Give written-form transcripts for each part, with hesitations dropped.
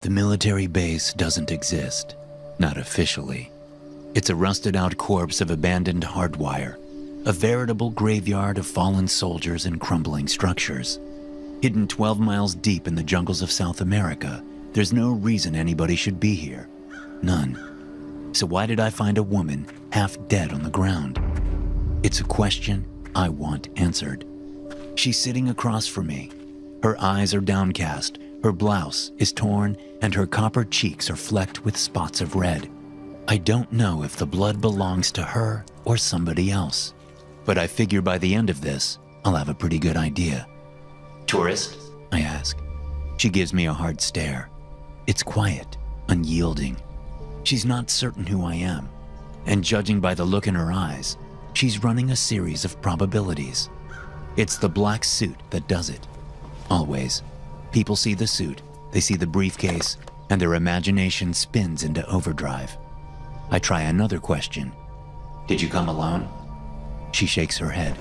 The military base doesn't exist, not officially. It's a rusted-out corpse of abandoned hardwire, a veritable graveyard of fallen soldiers and crumbling structures. Hidden 12 miles deep in the jungles of South America, there's no reason anybody should be here. None. So why did I find a woman half dead on the ground? It's a question I want answered. She's sitting across from me. Her eyes are downcast, her blouse is torn, and her copper cheeks are flecked with spots of red. I don't know if the blood belongs to her or somebody else, but I figure by the end of this, I'll have a pretty good idea. "Tourist?" I ask. She gives me a hard stare. It's quiet, unyielding. She's not certain who I am, and judging by the look in her eyes, she's running a series of probabilities. It's the black suit that does it. Always. People see the suit, they see the briefcase, and their imagination spins into overdrive. I try another question. "Did you come alone?" She shakes her head.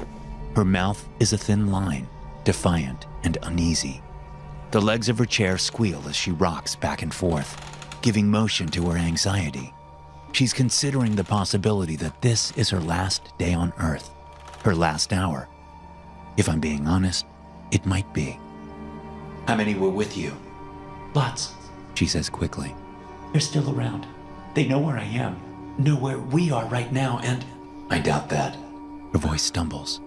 Her mouth is a thin line, defiant and uneasy. The legs of her chair squeal as she rocks back and forth, giving motion to her anxiety. She's considering the possibility that this is her last day on Earth, her last hour. If I'm being honest, it might be. "How many were with you?" "Lots," she says quickly. "They're still around. They know where I am, know where we are right now, and—" "I doubt that." Her voice stumbles.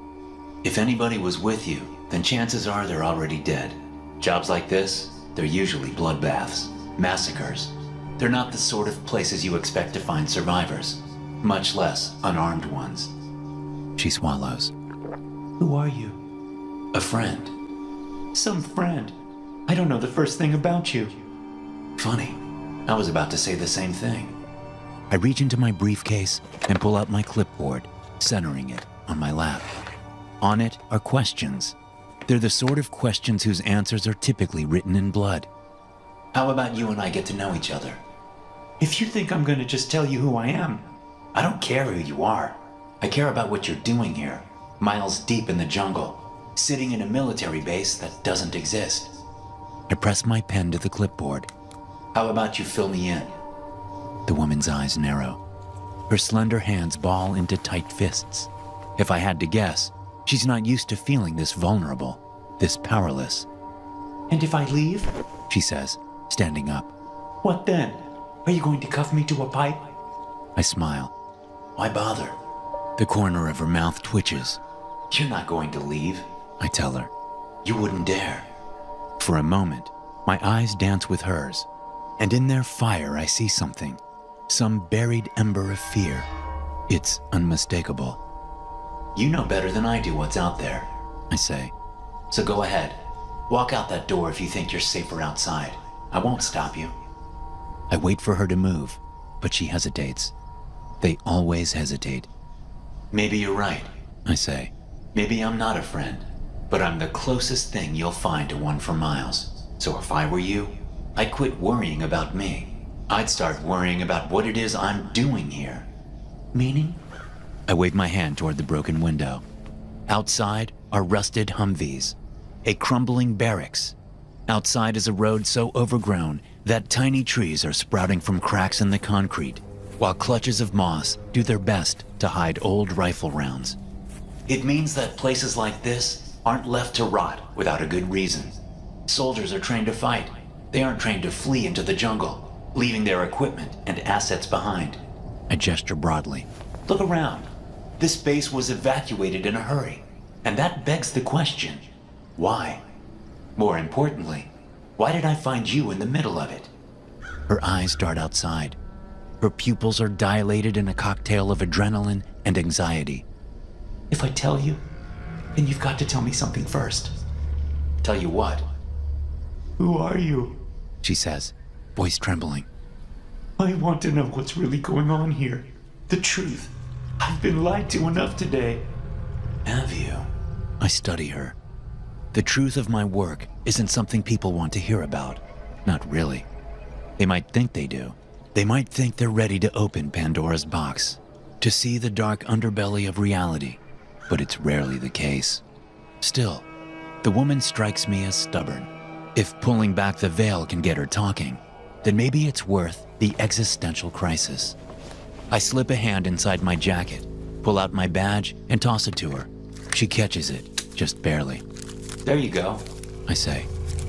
"If anybody was with you, then chances are they're already dead. Jobs like this, they're usually bloodbaths, massacres. They're not the sort of places you expect to find survivors, much less unarmed ones." She swallows. "Who are you?" "A friend." "Some friend? I don't know the first thing about you." "Funny. I was about to say the same thing." I reach into my briefcase and pull out my clipboard, centering it on my lap. On it are questions. They're the sort of questions whose answers are typically written in blood. "How about you and I get to know each other?" "If you think I'm going to just tell you who I am..." "I don't care who you are. I care about what you're doing here, miles deep in the jungle, sitting in a military base that doesn't exist." I press my pen to the clipboard. "How about you fill me in?" The woman's eyes narrow. Her slender hands ball into tight fists. If I had to guess, she's not used to feeling this vulnerable, this powerless. "And if I leave?" she says, standing up. "What then? Are you going to cuff me to a pipe?" I smile. "Why bother?" The corner of her mouth twitches. "You're not going to leave," I tell her. "You wouldn't dare." For a moment, my eyes dance with hers, and in their fire I see something, some buried ember of fear. It's unmistakable. "You know better than I do what's out there," I say. "So go ahead. Walk out that door if you think you're safer outside. I won't stop you." I wait for her to move, but she hesitates. They always hesitate. "Maybe you're right," I say. "Maybe I'm not a friend, but I'm the closest thing you'll find to one for miles. So if I were you, I'd quit worrying about me. I'd start worrying about what it is I'm doing here." "Meaning?" I wave my hand toward the broken window. Outside are rusted Humvees, a crumbling barracks. Outside is a road so overgrown that tiny trees are sprouting from cracks in the concrete, while clutches of moss do their best to hide old rifle rounds. It means that places like this aren't left to rot without a good reason. Soldiers are trained to fight. They aren't trained to flee into the jungle, leaving their equipment and assets behind. I gesture broadly. Look around. This base was evacuated in a hurry, and that begs the question, why? More importantly, why did I find you in the middle of it? Her eyes dart outside. Her pupils are dilated in a cocktail of adrenaline and anxiety. If I tell you, then you've got to tell me something first. Tell you what? Who are you? She says, voice trembling. I want to know what's really going on here. The truth. I've been lied to enough today. Have you? I study her. The truth of my work isn't something people want to hear about. Not really. They might think they do. They might think they're ready to open Pandora's box, to see the dark underbelly of reality, but it's rarely the case. Still, the woman strikes me as stubborn. If pulling back the veil can get her talking, then maybe it's worth the existential crisis. I slip a hand inside my jacket, pull out my badge, and toss it to her. She catches it, just barely. "There you go," I say.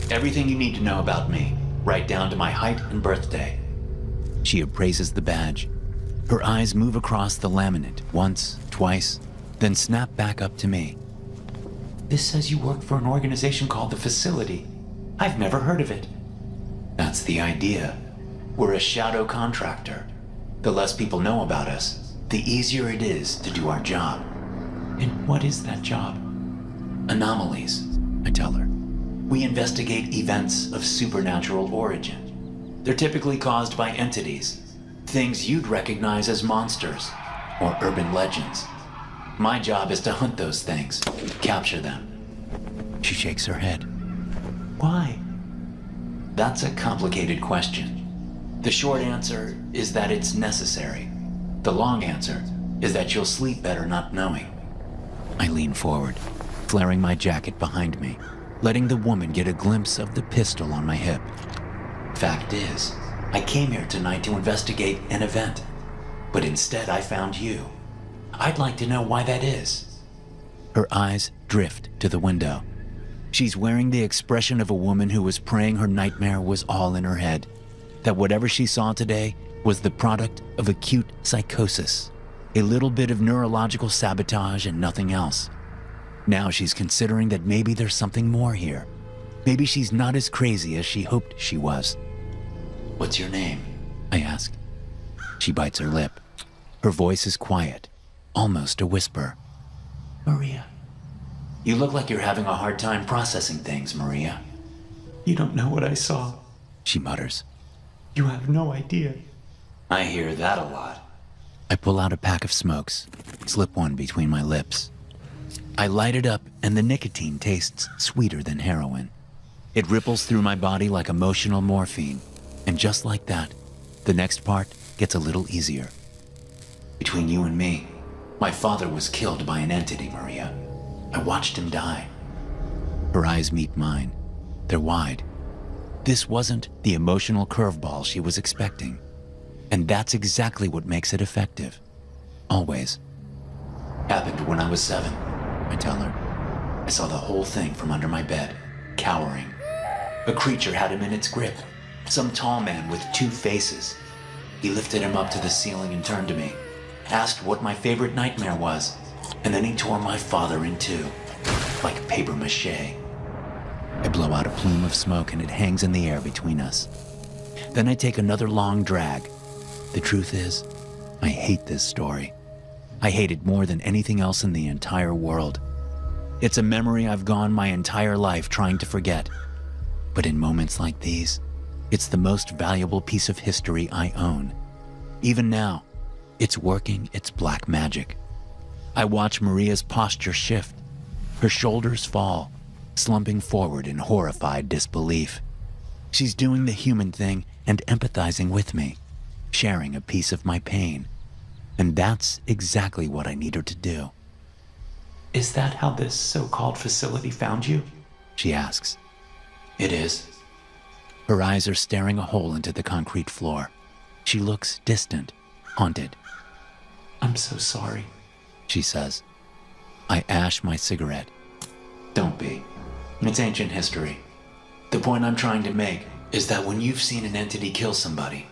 "Everything you need to know about me, right down to my height and birthday." She appraises the badge. Her eyes move across the laminate once, twice, then snap back up to me. "This says you work for an organization called the Facility. I've never heard of it." "That's the idea. We're a shadow contractor. The less people know about us, the easier it is to do our job." "And what is that job?" "Anomalies," I tell her. "We investigate events of supernatural origin. They're typically caused by entities, things you'd recognize as monsters or urban legends. My job is to hunt those things, capture them." She shakes her head. "Why?" "That's a complicated question. The short answer is that it's necessary. The long answer is that you'll sleep better not knowing." I lean forward, flaring my jacket behind me, letting the woman get a glimpse of the pistol on my hip. "Fact is, I came here tonight to investigate an event, but instead I found you. I'd like to know why that is." Her eyes drift to the window. She's wearing the expression of a woman who was praying her nightmare was all in her head, that whatever she saw today was the product of acute psychosis, a little bit of neurological sabotage and nothing else. Now she's considering that maybe there's something more here. Maybe she's not as crazy as she hoped she was. "What's your name?" I ask. She bites her lip. Her voice is quiet, almost a whisper. "Maria." "You look like you're having a hard time processing things, Maria." "You don't know what I saw," she mutters. "You have no idea." "I hear that a lot." I pull out a pack of smokes, slip one between my lips. I light it up, and the nicotine tastes sweeter than heroin. It ripples through my body like emotional morphine, and just like that, the next part gets a little easier. "Between you and me, my father was killed by an entity, Maria. I watched him die." Her eyes meet mine. They're wide. This wasn't the emotional curveball she was expecting. And that's exactly what makes it effective. Always. "Happened when I was 7, I tell her. "I saw the whole thing from under my bed, cowering. A creature had him in its grip. Some tall man with 2 faces. He lifted him up to the ceiling and turned to me, asked what my favorite nightmare was, and then he tore my father in 2, like paper mache." I blow out a plume of smoke and it hangs in the air between us. Then I take another long drag. The truth is, I hate this story. I hate it more than anything else in the entire world. It's a memory I've gone my entire life trying to forget. But in moments like these, it's the most valuable piece of history I own. Even now, it's working its black magic. I watch Maria's posture shift. Her shoulders fall, slumping forward in horrified disbelief. She's doing the human thing and empathizing with me, sharing a piece of my pain. And that's exactly what I need her to do. "Is that how this so-called facility found you?" she asks. "It is." Her eyes are staring a hole into the concrete floor. She looks distant, haunted. "I'm so sorry," she says. I ash my cigarette. "Don't be. It's ancient history. The point I'm trying to make is that when you've seen an entity kill somebody,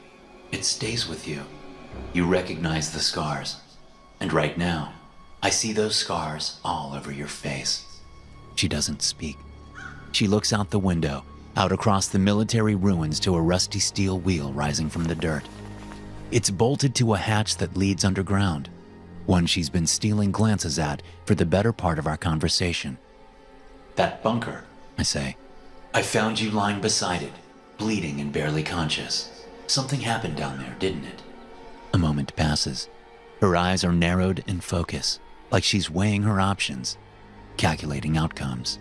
it stays with you. You recognize the scars. And right now, I see those scars all over your face." She doesn't speak. She looks out the window, out across the military ruins to a rusty steel wheel rising from the dirt. It's bolted to a hatch that leads underground, one she's been stealing glances at for the better part of our conversation. "That bunker," I say. "I found you lying beside it, bleeding and barely conscious. Something happened down there, didn't it?" A moment passes. Her eyes are narrowed in focus, like she's weighing her options, calculating outcomes.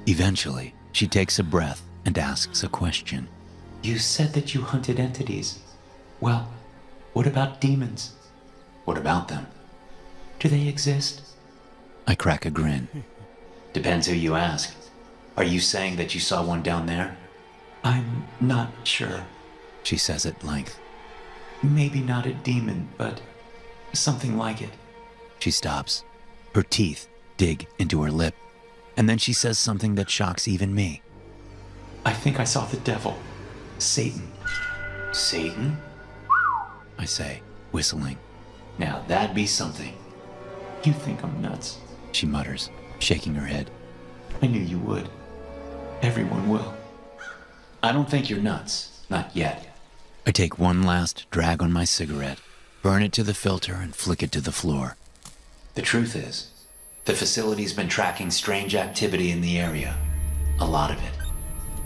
Eventually, she takes a breath and asks a question. "You said that you hunted entities. Well, what about demons?" "What about them?" "Do they exist?" I crack a grin. "Depends who you ask. Are you saying that you saw one down there?" "I'm not sure. she says at length. Maybe not a demon, but something like it. She stops. Her teeth dig into her lip, and then she says something that shocks even me. I think I saw the devil. Satan. Satan? I say, whistling. Now that'd be something. You think I'm nuts? She mutters, shaking her head. I knew you would. Everyone will. I don't think you're nuts. Not yet. I take one last drag on my cigarette, burn it to the filter, and flick it to the floor. The truth is, the facility's been tracking strange activity in the area. A lot of it.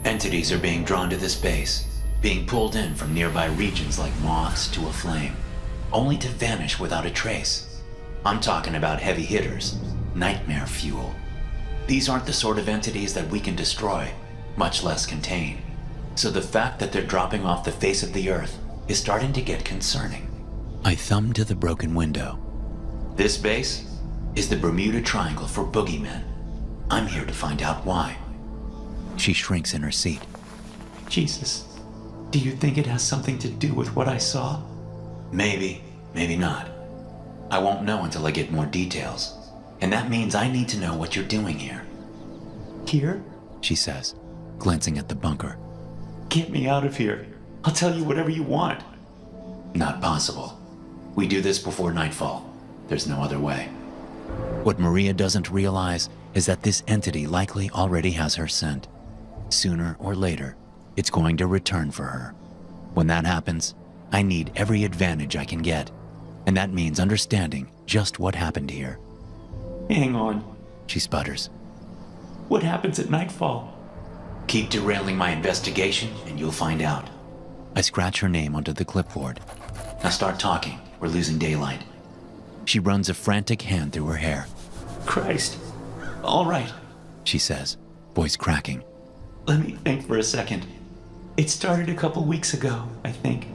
Entities are being drawn to this base, being pulled in from nearby regions like moths to a flame, only to vanish without a trace. I'm talking about heavy hitters, nightmare fuel. These aren't the sort of entities that we can destroy, much less contain. So the fact that they're dropping off the face of the earth is starting to get concerning. I thumb to the broken window. This base is the Bermuda Triangle for boogeymen. I'm here to find out why. She shrinks in her seat. Jesus, do you think it has something to do with what I saw? Maybe, maybe not. I won't know until I get more details. And that means I need to know what you're doing here. Here? She says, glancing at the bunker. Get me out of here. I'll tell you whatever you want. Not possible. We do this before nightfall. There's no other way. What Maria doesn't realize is that this entity likely already has her scent. Sooner or later, it's going to return for her. When that happens, I need every advantage I can get. And that means understanding just what happened here. Hang on, she sputters. What happens at nightfall? Keep derailing my investigation and you'll find out. I scratch her name onto the clipboard. Now start talking. We're losing daylight. She runs a frantic hand through her hair. Christ. All right, she says, voice cracking. Let me think for a second. It started a couple weeks ago, I think.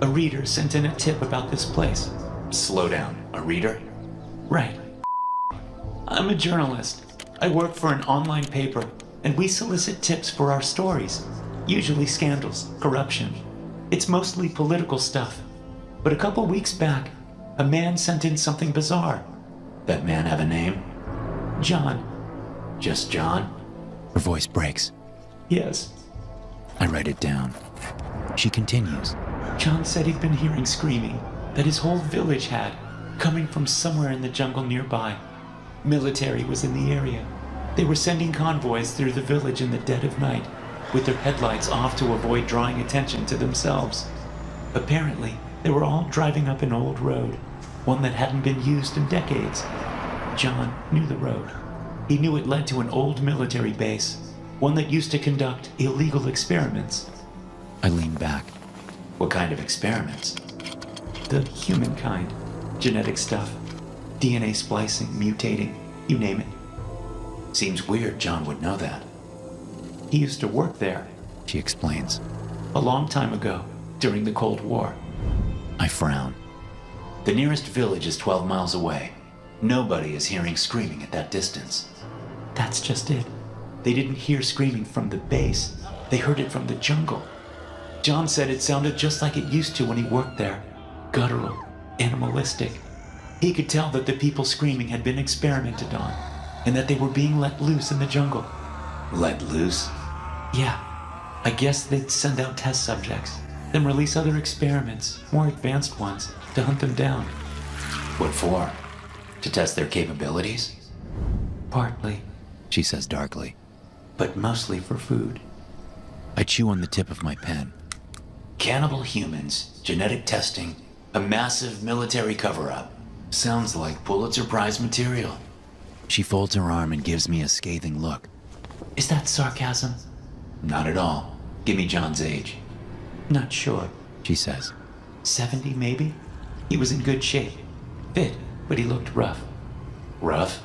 A reader sent in a tip about this place. Slow down. A reader? Right. I'm a journalist. I work for an online paper, and we solicit tips for our stories. Usually scandals, corruption. It's mostly political stuff. But a couple weeks back, a man sent in something bizarre. That man have a name? John. Just John? Her voice breaks. Yes. I write it down. She continues. John said he'd been hearing screaming, that his whole village had, coming from somewhere in the jungle nearby. Military was in the area. They were sending convoys through the village in the dead of night, with their headlights off to avoid drawing attention to themselves. Apparently, they were all driving up an old road, one that hadn't been used in decades. John knew the road. He knew it led to an old military base, one that used to conduct illegal experiments. I lean back. What kind of experiments? The human kind. Genetic stuff. DNA splicing, mutating, you name it. Seems weird John would know that. He used to work there, she explains. A long time ago, during the Cold War. I frown. The nearest village is 12 miles away. Nobody is hearing screaming at that distance. That's just it. They didn't hear screaming from the base. They heard it from the jungle. John said it sounded just like it used to when he worked there. Guttural, animalistic. He could tell that the people screaming had been experimented on, and that they were being let loose in the jungle. Let loose? Yeah. I guess they'd send out test subjects, then release other experiments, more advanced ones, to hunt them down. What for? To test their capabilities? Partly, she says darkly. But mostly for food. I chew on the tip of my pen. Cannibal humans, genetic testing, a massive military cover-up. Sounds like Pulitzer Prize material. She folds her arm and gives me a scathing look. Is that sarcasm? Not at all. Give me John's age. Not sure, she says. 70 maybe? He was in good shape. Fit, but he looked rough. Rough?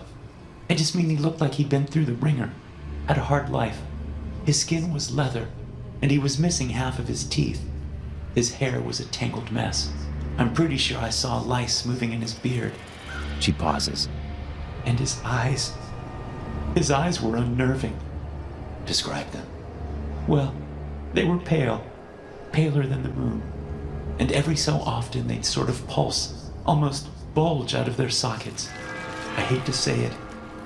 I just mean he looked like he'd been through the ringer. Had a hard life. His skin was leather, and he was missing half of his teeth. His hair was a tangled mess. I'm pretty sure I saw lice moving in his beard. She pauses. And his eyes. His eyes were unnerving. Describe them. Well, they were pale. paler than the moon. And every so often they'd sort of pulse, almost bulge out of their sockets. I hate to say it,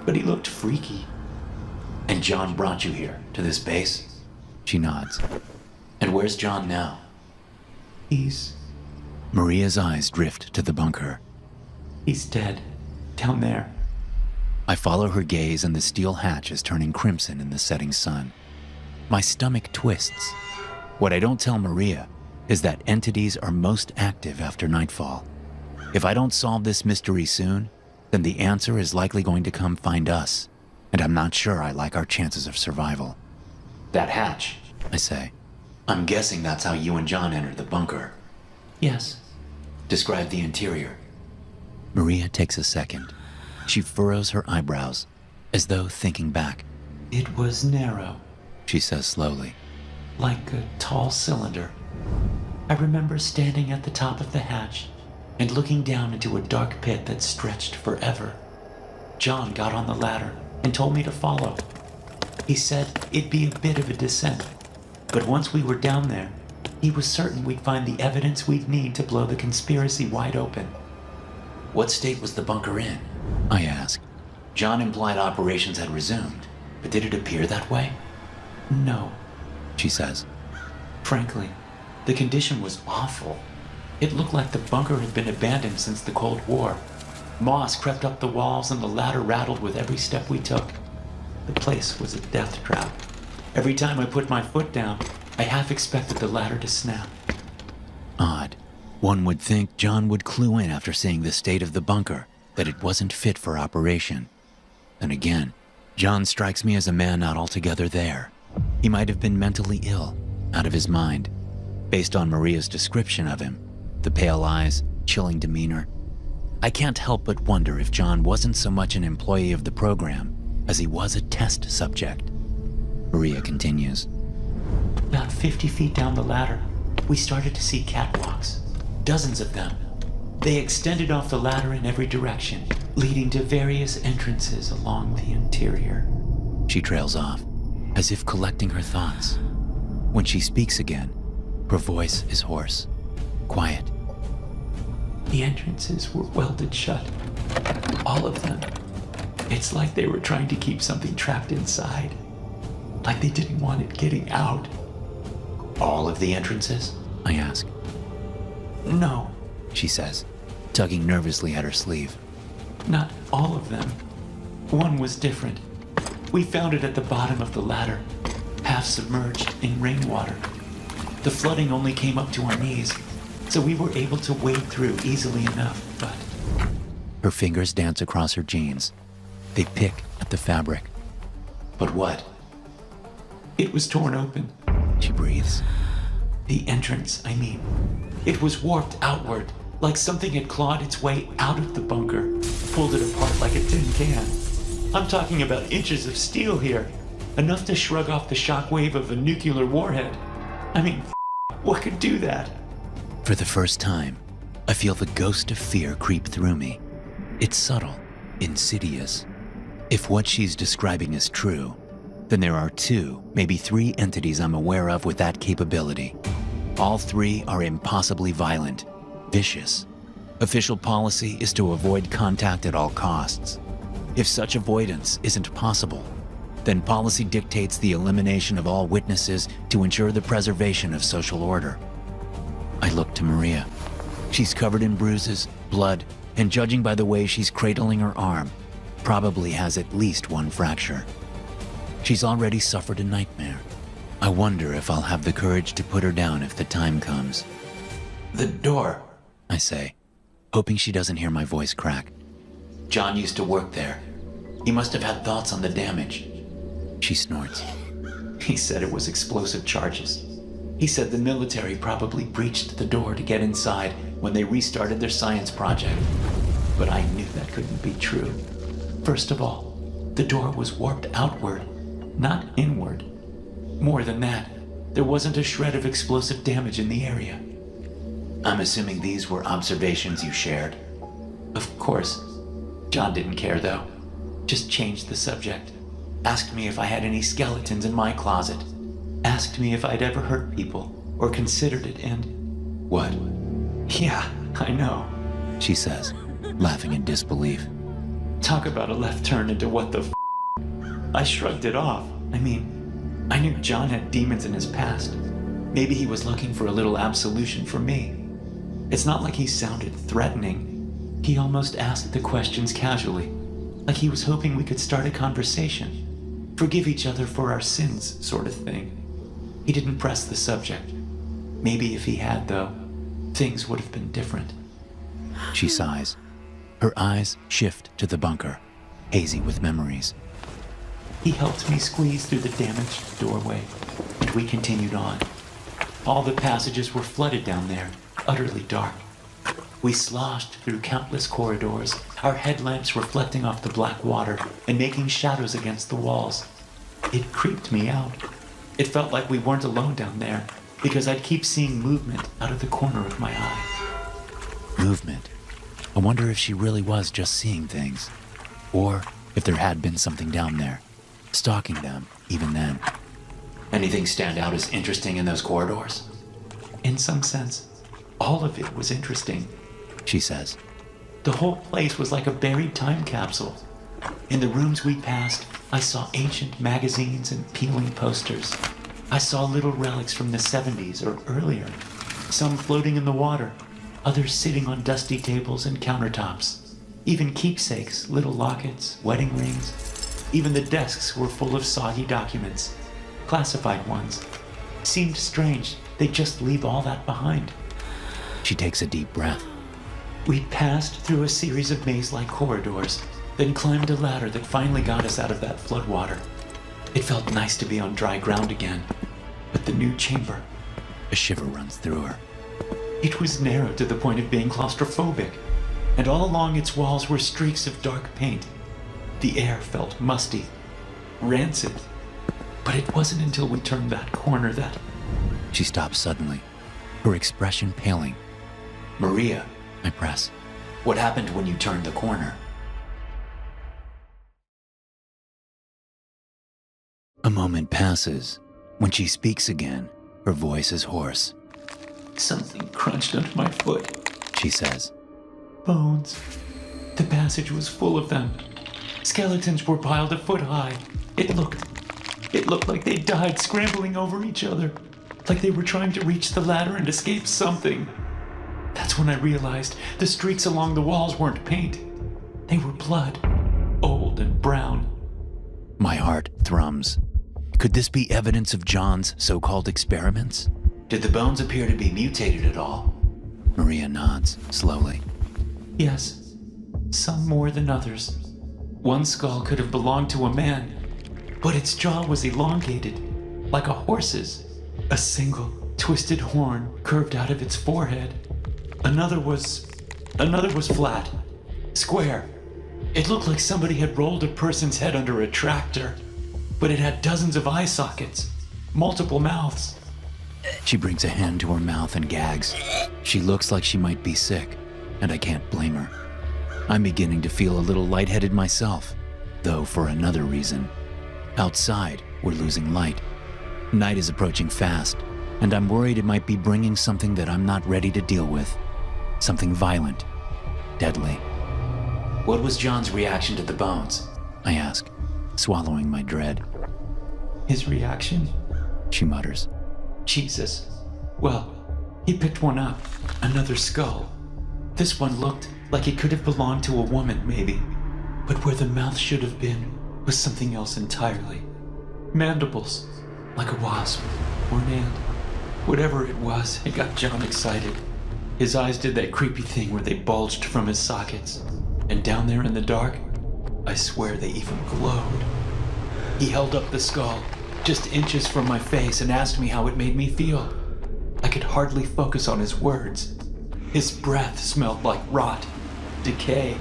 but he looked freaky. And John brought you here, to this base? She nods. And where's John now? He's Maria's eyes drift to the bunker. dead. Down there. I follow her gaze and the steel hatch is turning crimson in the setting sun. My stomach twists. What I don't tell Maria is that entities are most active after nightfall. If I don't solve this mystery soon, then the answer is likely going to come find us, and I'm not sure I like our chances of survival. That hatch, I say. I'm guessing that's how you and John entered the bunker. Yes. Describe the interior. Maria takes a second. She furrows her eyebrows, as though thinking back. It was narrow, She says slowly. like a tall cylinder. I remember standing at the top of the hatch and looking down into a dark pit that stretched forever. John got on the ladder and told me to follow. He said it'd be a bit of a descent, but once we were down there, he was certain we'd find the evidence we'd need to blow the conspiracy wide open. What state was the bunker in? I ask. John implied operations had resumed, but did it appear that way? No, She says. frankly, the condition was awful. It looked like the bunker had been abandoned since the Cold War. Moss crept up the walls and the ladder rattled with every step we took. The place was a death trap. Every time I put my foot down, I half expected the ladder to snap. Odd. One would think John would clue in after seeing the state of the bunker, that it wasn't fit for operation. Then again, John strikes me as a man not altogether there. He might have been mentally ill, out of his mind. Based on Maria's description of him, the pale eyes, chilling demeanor, I can't help but wonder if John wasn't so much an employee of the program as he was a test subject. Maria continues. About 50 feet down the ladder, we started to see catwalks. Dozens of them. They extended off the ladder in every direction, leading to various entrances along the interior. She trails off, as if collecting her thoughts. When she speaks again, her voice is hoarse, quiet. The entrances were welded shut. All of them. It's like they were trying to keep something trapped inside. Like they didn't want it getting out. All of the entrances? I ask. No, She says, tugging nervously at her sleeve. not all of them. One was different. We found it at the bottom of the ladder, half submerged in rainwater. The flooding only came up to our knees, so we were able to wade through easily enough, but Her fingers dance across her jeans. They pick at the fabric. But what? it was torn open. She breathes. The entrance, I mean. It was warped outward, like something had clawed its way out of the bunker, pulled it apart like a tin can. I'm talking about inches of steel here, enough to shrug off the shockwave of a nuclear warhead. I mean, what could do that? For the first time, I feel the ghost of fear creep through me. It's subtle, insidious. If what she's describing is true, then there are 2, maybe 3 entities I'm aware of with that capability. All 3 are impossibly violent, vicious. Official policy is to avoid contact at all costs. If such avoidance isn't possible, then policy dictates the elimination of all witnesses to ensure the preservation of social order. I look to Maria. She's covered in bruises, blood, and judging by the way she's cradling her arm, probably has at least 1 fracture. She's already suffered a nightmare. I wonder if I'll have the courage to put her down if the time comes. The door, I say, hoping she doesn't hear my voice crack. John used to work there. He must have had thoughts on the damage. She snorts. He said it was explosive charges. He said the military probably breached the door to get inside when they restarted their science project. But I knew that couldn't be true. First of all, the door was warped outward, not inward. More than that, there wasn't a shred of explosive damage in the area. I'm assuming these were observations you shared. Of course. John didn't care, though. Just changed the subject. Asked me if I had any skeletons in my closet. Asked me if I'd ever hurt people or considered it, and What? yeah, I know. She says, laughing in disbelief. Talk about a left turn into what the f. I shrugged it off. I mean, I knew John had demons in his past. Maybe he was looking for a little absolution from me. It's not like he sounded threatening. He almost asked the questions casually, like he was hoping we could start a conversation, forgive each other for our sins, sort of thing. He didn't press the subject. Maybe if he had, though, things would have been different. She sighs. Her eyes shift to the bunker, hazy with memories. He helped me squeeze through the damaged doorway, and we continued on. All the passages were flooded down there, utterly dark. We sloshed through countless corridors, our headlamps reflecting off the black water and making shadows against the walls. It creeped me out. It felt like we weren't alone down there, because I'd keep seeing movement out of the corner of my eye. Movement. I wonder if she really was just seeing things, or if there had been something down there, stalking them even then. Anything stand out as interesting in those corridors? In some sense, all of it was interesting, She says. The whole place was like a buried time capsule. In the rooms we passed, I saw ancient magazines and peeling posters. I saw little relics from the 70s or earlier, some floating in the water, others sitting on dusty tables and countertops. Even keepsakes, little lockets, wedding rings. Even the desks were full of soggy documents, classified ones. Seemed strange they'd just leave all that behind. She takes a deep breath. We passed through a series of maze-like corridors, then climbed a ladder that finally got us out of that floodwater. It felt nice to be on dry ground again, but the new chamber, A shiver runs through her. it was narrow to the point of being claustrophobic, and all along its walls were streaks of dark paint. The air felt musty, rancid, but it wasn't until we turned that corner that... She stops suddenly, her expression paling. Maria, I press. what happened when you turned the corner? A moment passes. When she speaks again, her voice is hoarse. Something crunched under my foot. She says, Bones. The passage was full of them. Skeletons were piled a foot high. It looked like they died scrambling over each other, like they were trying to reach the ladder and escape something. That's when I realized the streaks along the walls weren't paint. They were blood, old and brown. My heart thrums. Could this be evidence of John's so-called experiments? Did the bones appear to be mutated at all? Maria nods slowly. Yes, some more than others. One skull could have belonged to a man, but its jaw was elongated, like a horse's. A single, twisted horn curved out of its forehead. Another was flat, square. It looked like somebody had rolled a person's head under a tractor, but it had dozens of eye sockets, multiple mouths. She brings a hand to her mouth and gags. She looks like she might be sick, and I can't blame her. I'm beginning to feel a little lightheaded myself, though for another reason. Outside, we're losing light. Night is approaching fast, and I'm worried it might be bringing something that I'm not ready to deal with. Something violent, deadly. What was John's reaction to the bones? I ask, swallowing my dread. His reaction? She mutters. Jesus. Well, he picked one up, another skull. This one looked like it could have belonged to a woman, maybe. But where the mouth should have been was something else entirely. Mandibles, like a wasp or an ant. Whatever it was, it got John excited. His eyes did that creepy thing where they bulged from his sockets. And down there in the dark, I swear they even glowed. He held up the skull, just inches from my face, and asked me how it made me feel. I could hardly focus on his words. His breath smelled like rot, decay.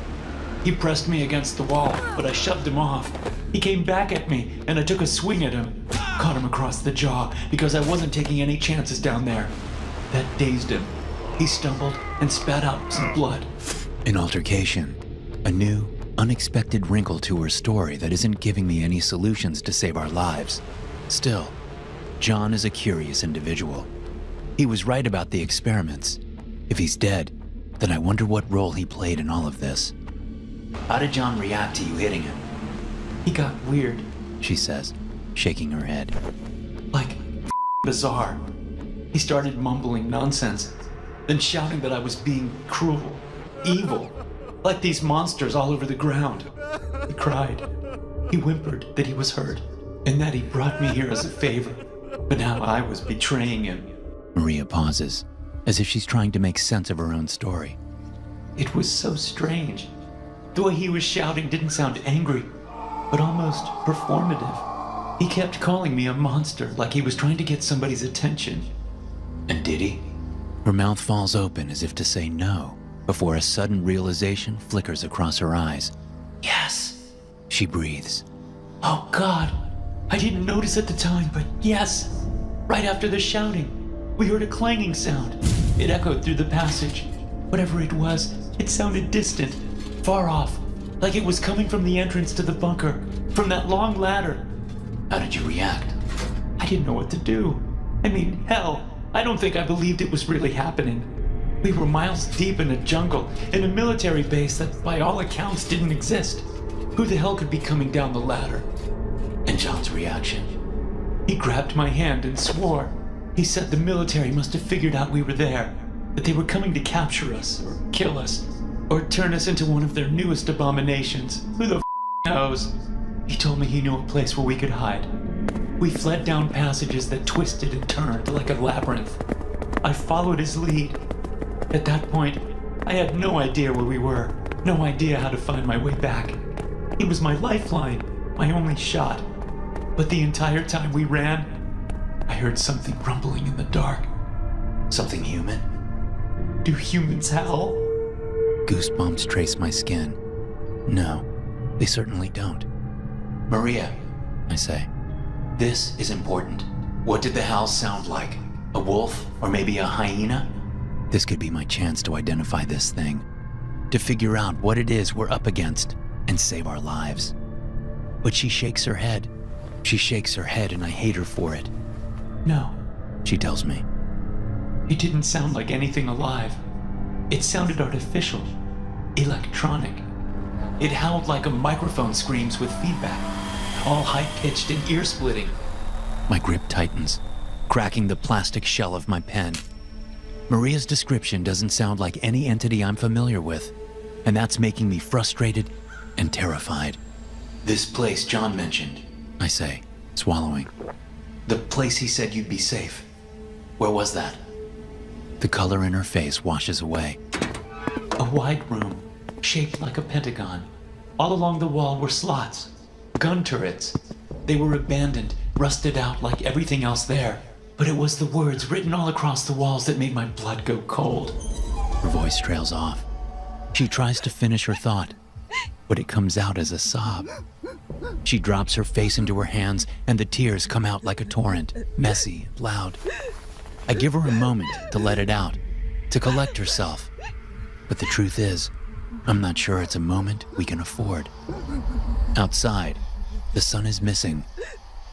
He pressed me against the wall, but I shoved him off. He came back at me, and I took a swing at him. Caught him across the jaw, because I wasn't taking any chances down there. That dazed him. He stumbled and spat out some blood. An altercation. A new, unexpected wrinkle to her story that isn't giving me any solutions to save our lives. Still, John is a curious individual. He was right about the experiments. If he's dead, then I wonder what role he played in all of this. How did John react to you hitting him? He got weird, She says, shaking her head. like bizarre. He started mumbling nonsense, then shouting that I was being cruel, evil, like these monsters all over the ground. He cried. He whimpered that he was hurt, and that he brought me here as a favor, but now I was betraying him. Maria pauses, as if she's trying to make sense of her own story. It was so strange. The way he was shouting didn't sound angry, but almost performative. He kept calling me a monster, like he was trying to get somebody's attention. And did he? Her mouth falls open as if to say no, before a sudden realization flickers across her eyes. Yes. She breathes. Oh God. I didn't notice at the time, but yes. Right after the shouting, we heard a clanging sound. It echoed through the passage. Whatever it was, it sounded distant, far off, like it was coming from the entrance to the bunker, from that long ladder. How did you react? I didn't know what to do. I mean, hell, I don't think I believed it was really happening. We were miles deep in a jungle, in a military base that by all accounts didn't exist. Who the hell could be coming down the ladder? And John's reaction? He grabbed my hand and swore. He said the military must have figured out we were there, that they were coming to capture us, or kill us, or turn us into one of their newest abominations. Who the knows? He told me he knew a place where we could hide. We fled down passages that twisted and turned like a labyrinth. I followed his lead. At that point, I had no idea where we were, no idea how to find my way back. He was my lifeline, my only shot. But the entire time we ran, I heard something rumbling in the dark. Something human? Do humans howl? Goosebumps trace my skin. No, they certainly don't. Maria, I say, this is important. What did the howls sound like? A wolf or maybe a hyena? This could be my chance to identify this thing, to figure out what it is we're up against and save our lives. But she shakes her head. She shakes her head and I hate her for it. No, She tells me. it didn't sound like anything alive. It sounded artificial, electronic. It howled like a microphone screams with feedback, all high-pitched and ear-splitting. My grip tightens, cracking the plastic shell of my pen. Maria's description doesn't sound like any entity I'm familiar with, and that's making me frustrated and terrified. This place John mentioned, I say, swallowing. The place he said you'd be safe. Where was that? The color in her face washes away. A wide room, shaped like a pentagon. All along the wall were slots, gun turrets. They were abandoned, rusted out like everything else there. But it was the words written all across the walls that made my blood go cold. Her voice trails off. She tries to finish her thought, but it comes out as a sob. She drops her face into her hands and the tears come out like a torrent, messy, loud. I give her a moment to let it out, to collect herself. But the truth is, I'm not sure it's a moment we can afford. Outside, the sun is missing.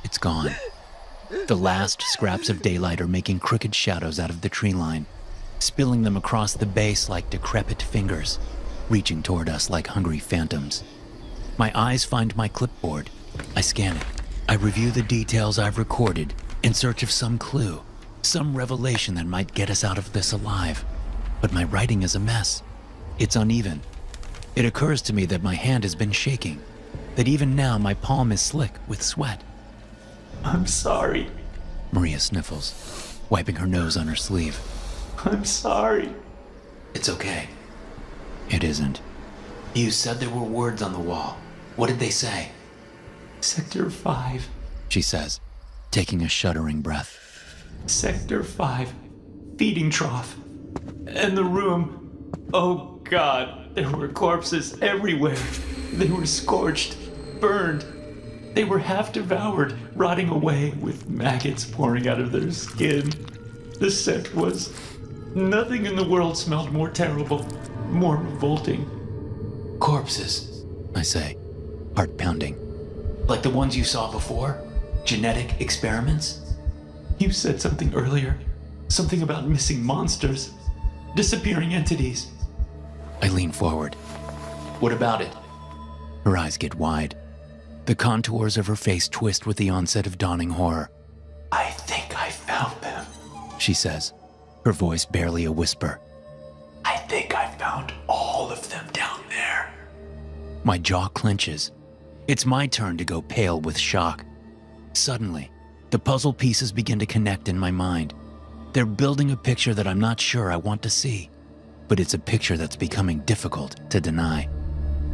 It's gone. The last scraps of daylight are making crooked shadows out of the tree line, spilling them across the base like decrepit fingers, reaching toward us like hungry phantoms. My eyes find my clipboard. I scan it. I review the details I've recorded in search of some clue, some revelation that might get us out of this alive. But my writing is a mess. It's uneven. It occurs to me that my hand has been shaking, that even now my palm is slick with sweat. I'm sorry. Maria sniffles, wiping her nose on her sleeve. I'm sorry. It's okay. It isn't. You said there were words on the wall. What did they say? Sector 5. She says, taking a shuddering breath. Sector 5. Feeding trough. And the room. Oh God, there were corpses everywhere. They were scorched, burned. They were half devoured, rotting away with maggots pouring out of their skin. The scent was... Nothing in the world smelled more terrible, more revolting. Corpses, I say, heart pounding. Like the ones you saw before? Genetic experiments? You said something earlier. Something about missing monsters, disappearing entities. I lean forward. What about it? Her eyes get wide. The contours of her face twist with the onset of dawning horror. I think I found them, She says, her voice barely a whisper. I think I found all of them down there. My jaw clenches. It's my turn to go pale with shock. Suddenly, the puzzle pieces begin to connect in my mind. They're building a picture that I'm not sure I want to see, but it's a picture that's becoming difficult to deny.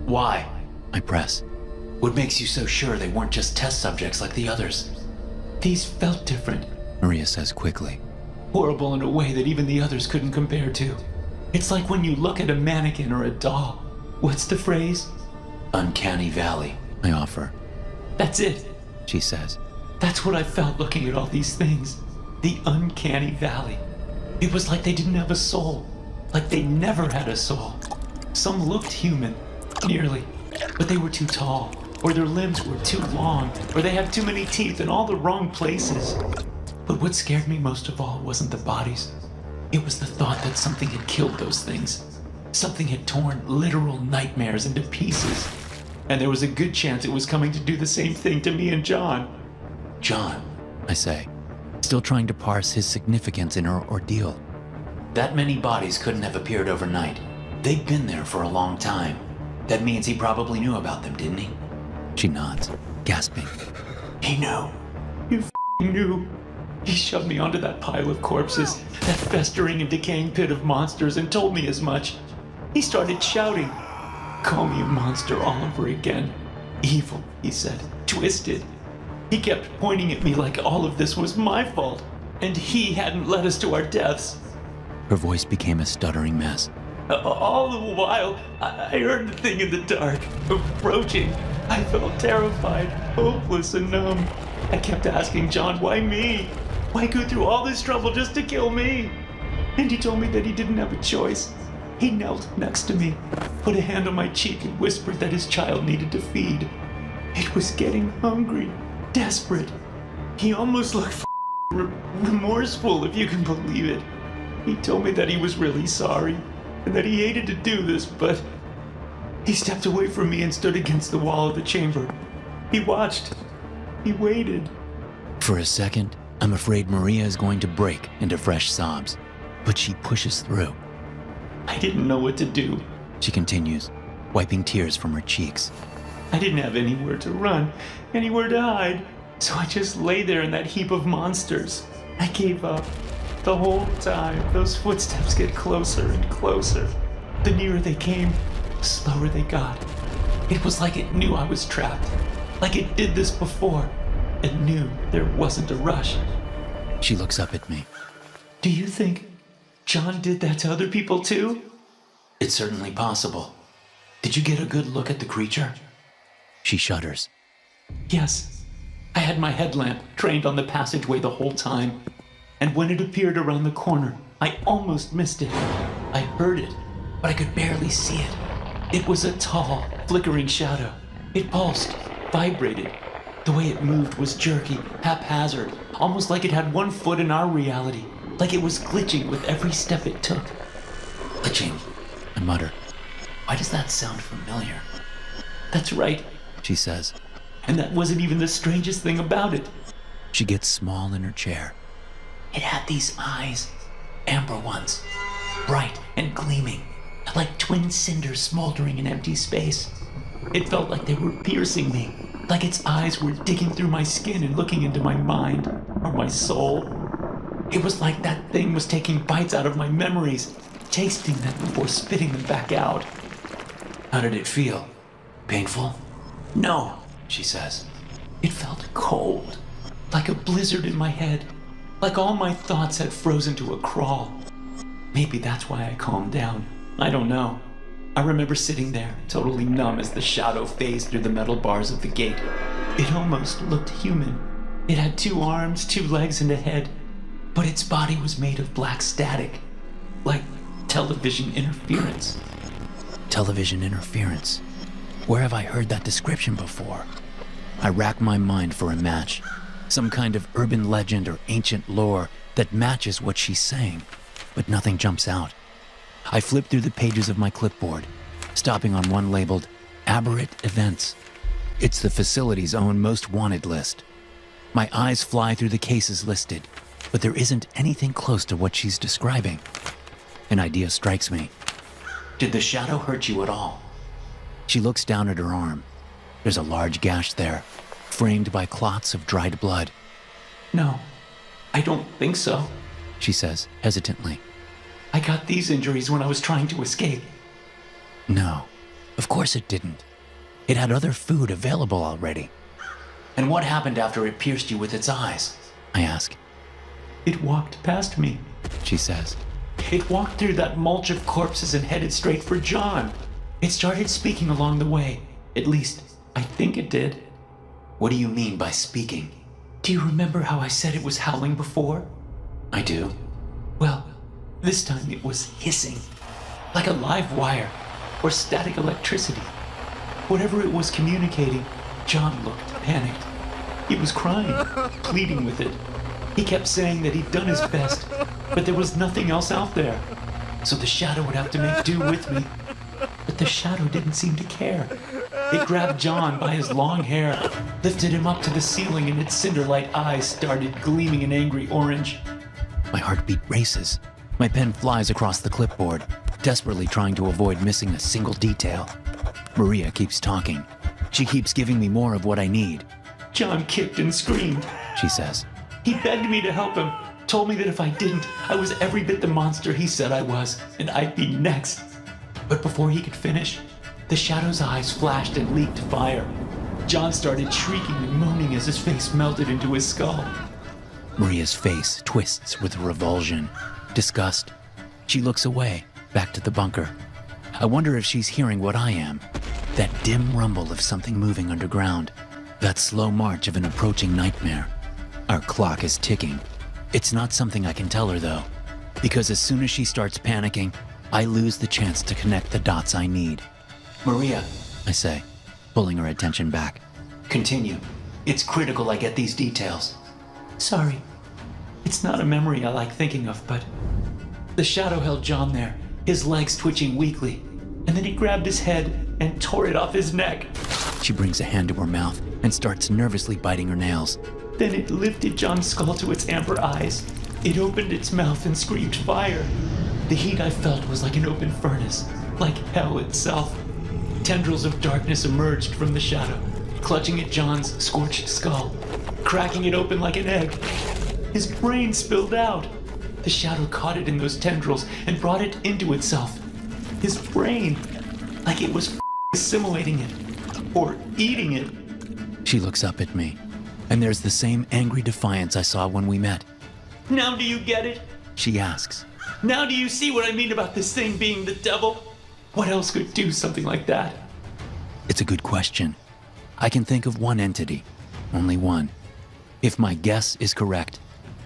Why? I press. What makes you so sure they weren't just test subjects like the others? These felt different. Maria says quickly. Horrible in a way that even the others couldn't compare to. It's like when you look at a mannequin or a doll. What's the phrase? Uncanny valley. I offer. That's it. She says. That's what I felt looking at all these things. The uncanny valley. It was like they didn't have a soul. Like they never had a soul. Some looked human, nearly, but they were too tall, or their limbs were too long, or they had too many teeth in all the wrong places. But what scared me most of all wasn't the bodies. It was the thought that something had killed those things. Something had torn literal nightmares into pieces. And there was a good chance it was coming to do the same thing to me and John. John, I say, still trying to parse his significance in her ordeal. That many bodies couldn't have appeared overnight. They'd been there for a long time. That means he probably knew about them, didn't he? She nods, gasping. He knew. He f***ing knew. He shoved me onto that pile of corpses, that festering and decaying pit of monsters, and told me as much. He started shouting, "Call me a monster all over again. Evil," he said, "twisted." He kept pointing at me like all of this was my fault, and he hadn't led us to our deaths. Her voice became a stuttering mess. All the while, I heard the thing in the dark, approaching. I felt terrified, hopeless, and numb. I kept asking John, why me? Why go through all this trouble just to kill me? And he told me that he didn't have a choice. He knelt next to me, put a hand on my cheek, and whispered that his child needed to feed. It was getting hungry, desperate. He almost looked remorseful, if you can believe it. He told me that he was really sorry, and that he hated to do this, but he stepped away from me and stood against the wall of the chamber. He watched. He waited. For a second, I'm afraid Maria is going to break into fresh sobs, but she pushes through. I didn't know what to do. She continues, wiping tears from her cheeks. I didn't have anywhere to run, anywhere to hide, so I just lay there in that heap of monsters. I gave up. The whole time, those footsteps get closer and closer. The nearer they came, the slower they got. It was like it knew I was trapped, like it did this before, and knew there wasn't a rush. She looks up at me. Do you think John did that to other people too? It's certainly possible. Did you get a good look at the creature? She shudders. Yes. I had my headlamp trained on the passageway the whole time. And when it appeared around the corner, I almost missed it. I heard it, but I could barely see it. It was a tall, flickering shadow. It pulsed, vibrated. The way it moved was jerky, haphazard, almost like it had one foot in our reality, like it was glitching with every step it took. Glitching, I mutter. Why does that sound familiar? That's right, She says. and that wasn't even the strangest thing about it. She gets small in her chair. It had these eyes, amber ones, bright and gleaming, like twin cinders smoldering in empty space. It felt like they were piercing me, like its eyes were digging through my skin and looking into my mind, or my soul. It was like that thing was taking bites out of my memories, tasting them before spitting them back out. How did it feel? Painful? No, she says. It felt cold, like a blizzard in my head. Like all my thoughts had frozen to a crawl. Maybe that's why I calmed down. I don't know. I remember sitting there, totally numb as the shadow phased through the metal bars of the gate. It almost looked human. It had 2 arms, 2 legs, and a head. But its body was made of black static. Like television interference. Television interference. Where have I heard that description before? I rack my mind for a match. Some kind of urban legend or ancient lore that matches what she's saying, but nothing jumps out. I flip through the pages of my clipboard, stopping on one labeled Aberrant Events. It's the facility's own most wanted list. My eyes fly through the cases listed, but there isn't anything close to what she's describing. An idea strikes me. Did the shadow hurt you at all? She looks down at her arm. There's a large gash there, framed by clots of dried blood. No, I don't think so, she says hesitantly. I got these injuries when I was trying to escape. No, of course it didn't. It had other food available already. And what happened after it pierced you with its eyes? I ask. It walked past me, she says. It walked through that mulch of corpses and headed straight for John. It started speaking along the way. At least, I think it did. What do you mean by speaking? Do you remember how I said it was howling before? I do. Well, this time it was hissing, like a live wire or static electricity. Whatever it was communicating, John looked panicked. He was crying, pleading with it. He kept saying that he'd done his best, but there was nothing else out there. So the shadow would have to make do with me. But the shadow didn't seem to care. It grabbed John by his long hair, lifted him up to the ceiling, and its cinderlight eyes started gleaming an angry orange. My heartbeat races. My pen flies across the clipboard, desperately trying to avoid missing a single detail. Maria keeps talking. She keeps giving me more of what I need. John kicked and screamed, she says. He begged me to help him, told me that if I didn't, I was every bit the monster he said I was, and I'd be next. But before he could finish, the shadow's eyes flashed and leaked fire. John started shrieking and moaning as his face melted into his skull. Maria's face twists with revulsion, disgust. She looks away, back to the bunker. I wonder if she's hearing what I am. That dim rumble of something moving underground. That slow march of an approaching nightmare. Our clock is ticking. It's not something I can tell her, though, because as soon as she starts panicking, I lose the chance to connect the dots I need. Maria, I say, pulling her attention back. Continue. It's critical I get these details. Sorry. It's not a memory I like thinking of, but the shadow held John there, his legs twitching weakly, and then he grabbed his head and tore it off his neck. She brings a hand to her mouth and starts nervously biting her nails. Then it lifted John's skull to its amber eyes. It opened its mouth and screamed fire. The heat I felt was like an open furnace, like hell itself. Tendrils of darkness emerged from the shadow, clutching at John's scorched skull, cracking it open like an egg. His brain spilled out. The shadow caught it in those tendrils and brought it into itself. His brain, like it was assimilating it, or eating it. She looks up at me, and there's the same angry defiance I saw when we met. Now do you get it? She asks. Now do you see what I mean about this thing being the devil? What else could do something like that? It's a good question. I can think of one entity, only one. If my guess is correct,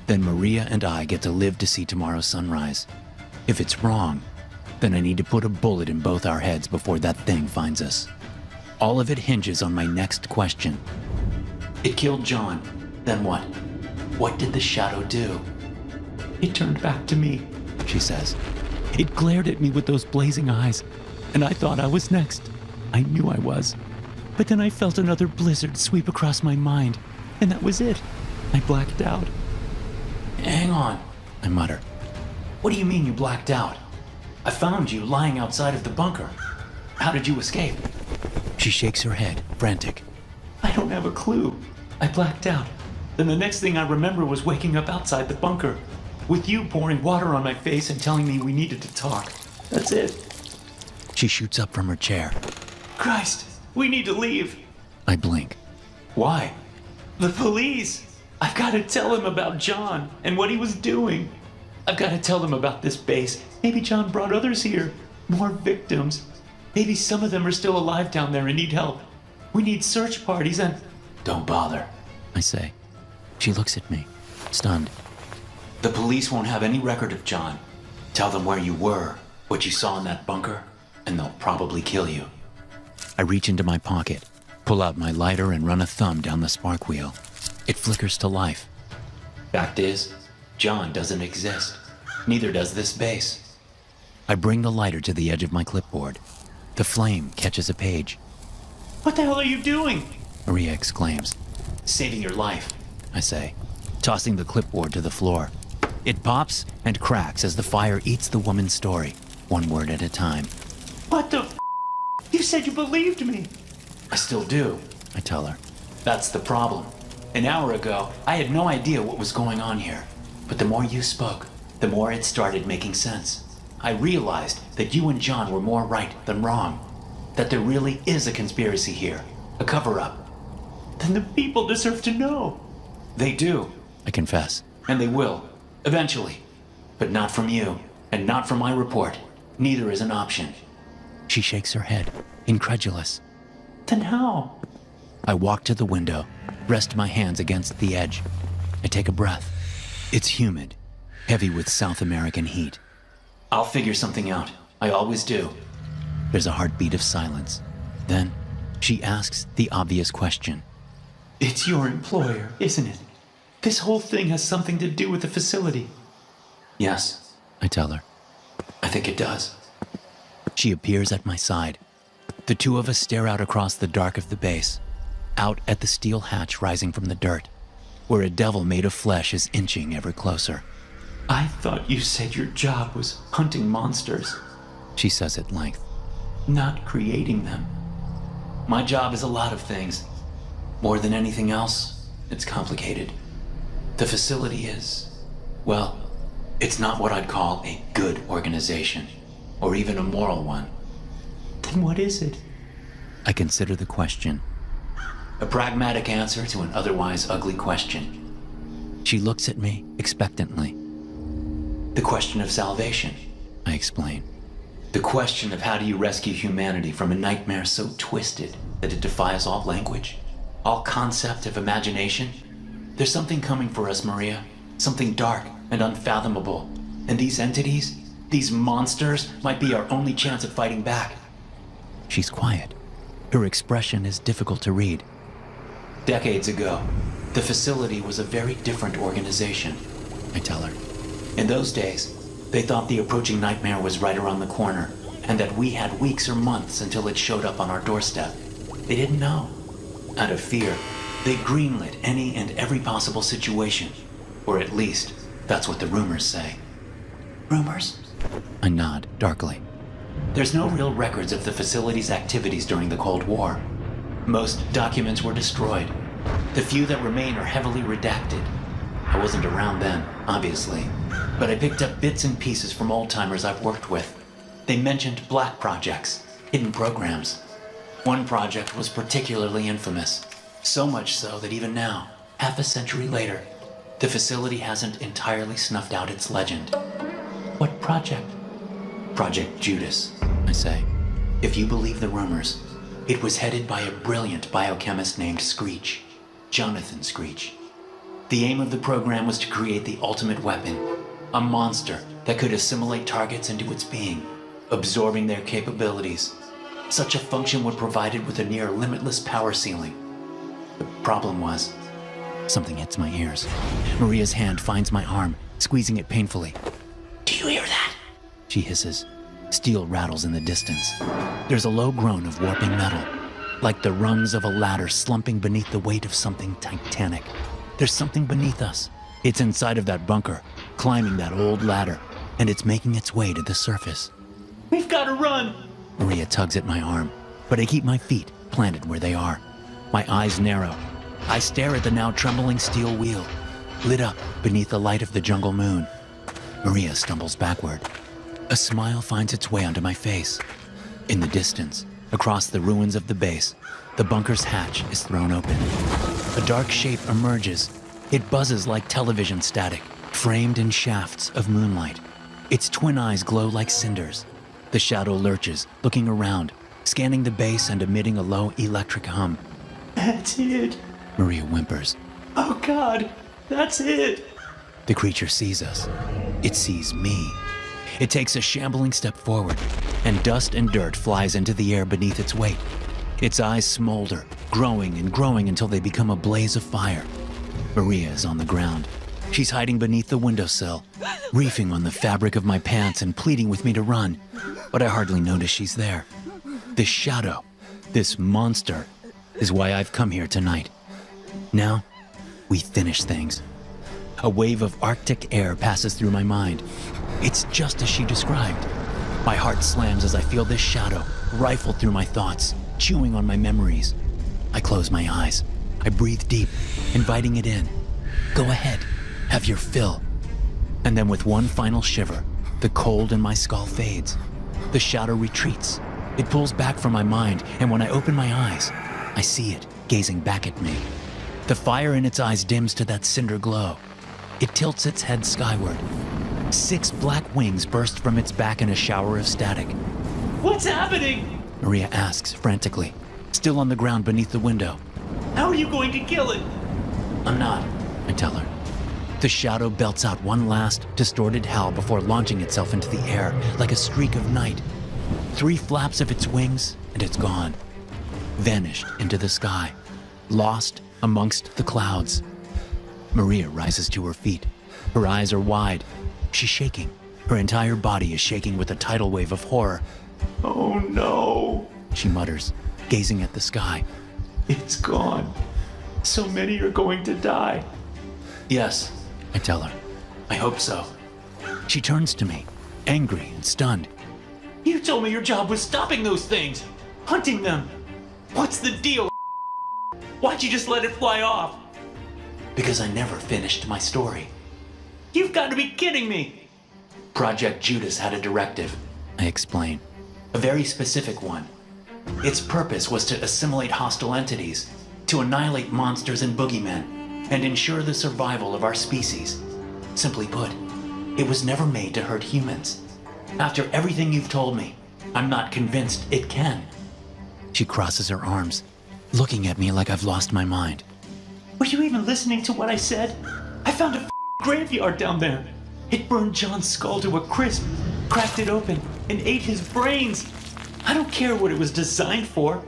then Maria and I get to live to see tomorrow's sunrise. If it's wrong, then I need to put a bullet in both our heads before that thing finds us. All of it hinges on my next question. It killed John. Then what? What did the shadow do? It turned back to me, she says. It glared at me with those blazing eyes, and I thought I was next. I knew I was. But then I felt another blizzard sweep across my mind, and that was it. I blacked out. Hang on, I mutter. What do you mean you blacked out? I found you lying outside of the bunker. How did you escape? She shakes her head, frantic. I don't have a clue. I blacked out. Then the next thing I remember was waking up outside the bunker, with you pouring water on my face and telling me we needed to talk. That's it. She shoots up from her chair. Christ, we need to leave. I blink. Why? The police. I've got to tell him about John and what he was doing. I've got to tell them about this base. Maybe John brought others here. More victims. Maybe some of them are still alive down there and need help. We need search parties and... Don't bother, I say. She looks at me, stunned. The police won't have any record of John. Tell them where you were, what you saw in that bunker, and they'll probably kill you. I reach into my pocket, pull out my lighter and run a thumb down the spark wheel. It flickers to life. Fact is, John doesn't exist. Neither does this base. I bring the lighter to the edge of my clipboard. The flame catches a page. What the hell are you doing? Maria exclaims. Saving your life, I say, tossing the clipboard to the floor. It pops and cracks as the fire eats the woman's story, one word at a time. What the f***? You said you believed me. I still do, I tell her. That's the problem. An hour ago, I had no idea what was going on here. But the more you spoke, the more it started making sense. I realized that you and John were more right than wrong. That there really is a conspiracy here, a cover-up. Then the people deserve to know. They do, I confess, and they will, eventually. But not from you, and not from my report. Neither is an option. She shakes her head, incredulous. Then how? I walk to the window, rest my hands against the edge. I take a breath. It's humid, heavy with South American heat. I'll figure something out. I always do. There's a heartbeat of silence. Then, she asks the obvious question. It's your employer, isn't it? This whole thing has something to do with the facility. Yes, I tell her. I think it does. She appears at my side. The two of us stare out across the dark of the base, out at the steel hatch rising from the dirt, where a devil made of flesh is inching ever closer. I thought you said your job was hunting monsters, she says at length. Not creating them. My job is a lot of things. More than anything else, it's complicated. The facility is, well, it's not what I'd call a good organization, or even a moral one. Then what is it? I consider the question. A pragmatic answer to an otherwise ugly question. She looks at me expectantly. The question of salvation, I explain. The question of how do you rescue humanity from a nightmare so twisted that it defies all language, all concept of imagination. There's something coming for us, Maria. Something dark and unfathomable. And these entities, these monsters, might be our only chance at fighting back. She's quiet. Her expression is difficult to read. Decades ago, the facility was a very different organization, I tell her. In those days, they thought the approaching nightmare was right around the corner, and that we had weeks or months until it showed up on our doorstep. They didn't know. Out of fear, they greenlit any and every possible situation. Or at least, that's what the rumors say. Rumors? I nod darkly. There's no real records of the facility's activities during the Cold War. Most documents were destroyed. The few that remain are heavily redacted. I wasn't around then, obviously, but I picked up bits and pieces from old-timers I've worked with. They mentioned black projects, hidden programs. One project was particularly infamous, so much so that even now, half a century later, the facility hasn't entirely snuffed out its legend. What project? Project Judas, I say. If you believe the rumors, it was headed by a brilliant biochemist named Screech, Jonathan Screech. The aim of the program was to create the ultimate weapon, a monster that could assimilate targets into its being, absorbing their capabilities. Such a function would provide it with a near limitless power ceiling. The problem was, something hits my ears. Maria's hand finds my arm, squeezing it painfully. Do you hear that? She hisses. Steel rattles in the distance. There's a low groan of warping metal, like the rungs of a ladder slumping beneath the weight of something titanic. There's something beneath us. It's inside of that bunker, climbing that old ladder, and it's making its way to the surface. We've got to run! Maria tugs at my arm, but I keep my feet planted where they are. My eyes narrow. I stare at the now trembling steel wheel, lit up beneath the light of the jungle moon. Maria stumbles backward. A smile finds its way onto my face. In the distance, across the ruins of the base, the bunker's hatch is thrown open. A dark shape emerges. It buzzes like television static, framed in shafts of moonlight. Its twin eyes glow like cinders. The shadow lurches, looking around, scanning the base and emitting a low electric hum. That's it. Maria whimpers. Oh God, that's it. The creature sees us. It sees me. It takes a shambling step forward, and dust and dirt flies into the air beneath its weight. Its eyes smolder, growing and growing until they become a blaze of fire. Maria is on the ground. She's hiding beneath the windowsill, reefing on the fabric of my pants and pleading with me to run, but I hardly notice she's there. This shadow, this monster, is why I've come here tonight. Now, we finish things. A wave of Arctic air passes through my mind. It's just as she described. My heart slams as I feel this shadow rifle through my thoughts, chewing on my memories. I close my eyes. I breathe deep, inviting it in. Go ahead, have your fill. And then with one final shiver, the cold in my skull fades. The shadow retreats. It pulls back from my mind, and when I open my eyes, I see it gazing back at me. The fire in its eyes dims to that cinder glow. It tilts its head skyward. 6 black wings burst from its back in a shower of static. What's happening? Maria asks frantically, still on the ground beneath the window. How are you going to kill it? I'm not, I tell her. The shadow belts out one last, distorted howl before launching itself into the air like a streak of night. 3 flaps of its wings, and it's gone. Vanished into the sky, lost amongst the clouds. Maria rises to her feet. Her eyes are wide. She's shaking. Her entire body is shaking with a tidal wave of horror. Oh no, She mutters, gazing at the sky. it's gone. So many are going to die. Yes, I tell her. I hope so. She turns to me, angry and stunned. You told me your job was stopping those things, hunting them. What's the deal? Why'd you just let it fly off? Because I never finished my story. You've got to be kidding me. Project Judas had a directive, I explain. A very specific one. Its purpose was to assimilate hostile entities, to annihilate monsters and boogeymen, and ensure the survival of our species. Simply put, it was never made to hurt humans. After everything you've told me, I'm not convinced it can. She crosses her arms, looking at me like I've lost my mind. Were you even listening to what I said? I found a graveyard down there. It burned John's skull to a crisp, cracked it open, and ate his brains. I don't care what it was designed for.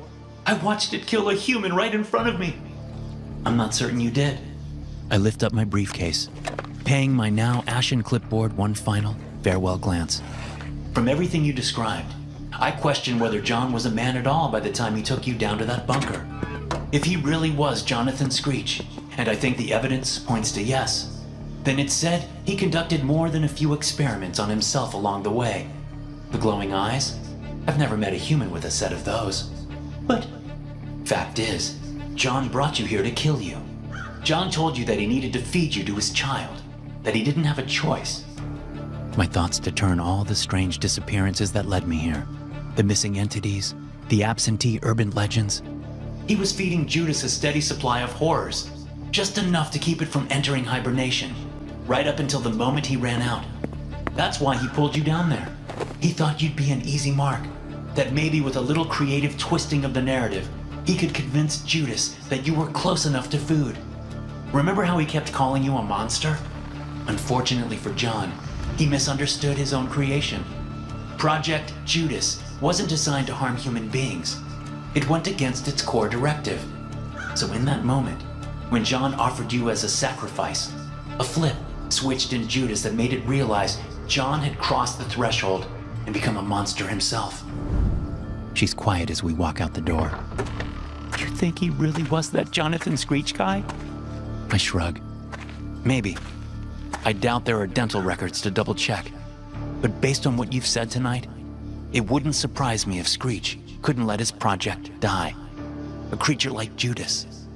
I watched it kill a human right in front of me. I'm not certain you did. I lift up my briefcase, paying my now ashen clipboard one final farewell glance. From everything you described, I question whether John was a man at all by the time he took you down to that bunker. If he really was Jonathan Screech, and I think the evidence points to yes, then it's said he conducted more than a few experiments on himself along the way. The glowing eyes? I've never met a human with a set of those. But fact is, John brought you here to kill you. John told you that he needed to feed you to his child, that he didn't have a choice. My thoughts to turn all the strange disappearances that led me here. The missing entities, the absentee urban legends. He was feeding Judas a steady supply of horrors, just enough to keep it from entering hibernation, right up until the moment he ran out. That's why he pulled you down there. He thought you'd be an easy mark, that maybe with a little creative twisting of the narrative, he could convince Judas that you were close enough to food. Remember how he kept calling you a monster? Unfortunately for John, he misunderstood his own creation. Project Judas wasn't designed to harm human beings. It went against its core directive. So in that moment, when John offered you as a sacrifice, a flip switched in Judas that made it realize John had crossed the threshold and become a monster himself. She's quiet as we walk out the door. You think he really was that Jonathan Screech guy? I shrug. Maybe. I doubt there are dental records to double check. But based on what you've said tonight, it wouldn't surprise me if Screech couldn't let his project die. A creature like Judas.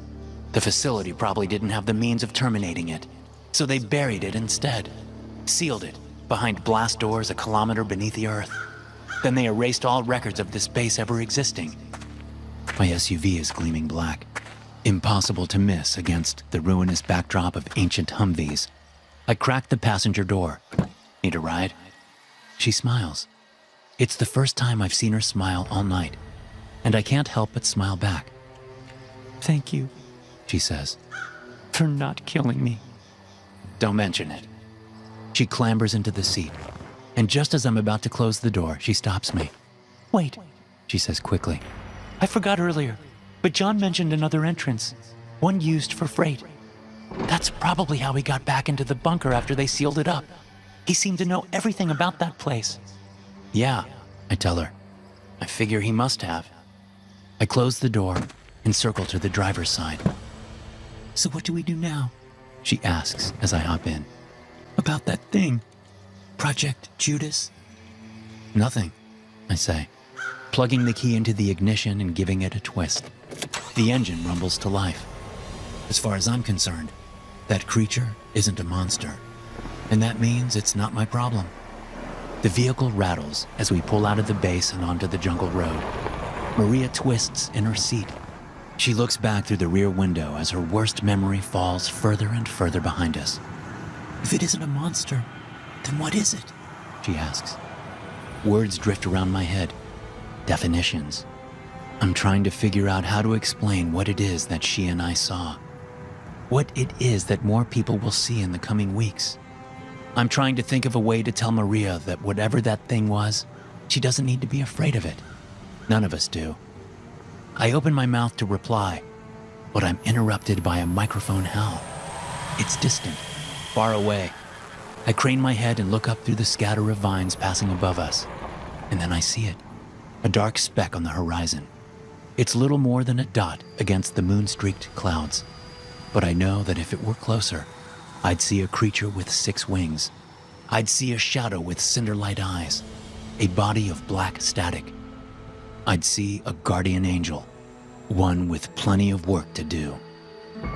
The facility probably didn't have the means of terminating it, so they buried it instead. Sealed it behind blast doors a kilometer beneath the earth. Then they erased all records of this base ever existing. My SUV is gleaming black. Impossible to miss against the ruinous backdrop of ancient Humvees. I crack the passenger door. Need a ride? She smiles. It's the first time I've seen her smile all night, and I can't help but smile back. Thank you, She says. for not killing me. Don't mention it. She clambers into the seat, and just as I'm about to close the door, she stops me. Wait, She says quickly. I forgot earlier, but John mentioned another entrance, one used for freight. That's probably how he got back into the bunker after they sealed it up. He seemed to know everything about that place. Yeah, I tell her. I figure he must have. I close the door and circle to the driver's side. So what do we do now? She asks as I hop in. About that thing. Project Judas? Nothing, I say, plugging the key into the ignition and giving it a twist. The engine rumbles to life. As far as I'm concerned, that creature isn't a monster, and that means it's not my problem. The vehicle rattles as we pull out of the base and onto the jungle road. Maria twists in her seat. She looks back through the rear window as her worst memory falls further and further behind us. If it isn't a monster, then what is it? She asks. Words drift around my head. Definitions. I'm trying to figure out how to explain what it is that she and I saw. What it is that more people will see in the coming weeks. I'm trying to think of a way to tell Maria that whatever that thing was, she doesn't need to be afraid of it. None of us do. I open my mouth to reply, but I'm interrupted by a microphone howl. It's distant, far away. I crane my head and look up through the scatter of vines passing above us, and then I see it, a dark speck on the horizon. It's little more than a dot against the moon-streaked clouds, but I know that if it were closer, I'd see a creature with 6 wings. I'd see a shadow with cinderlight eyes, a body of black static. I'd see a guardian angel, one with plenty of work to do.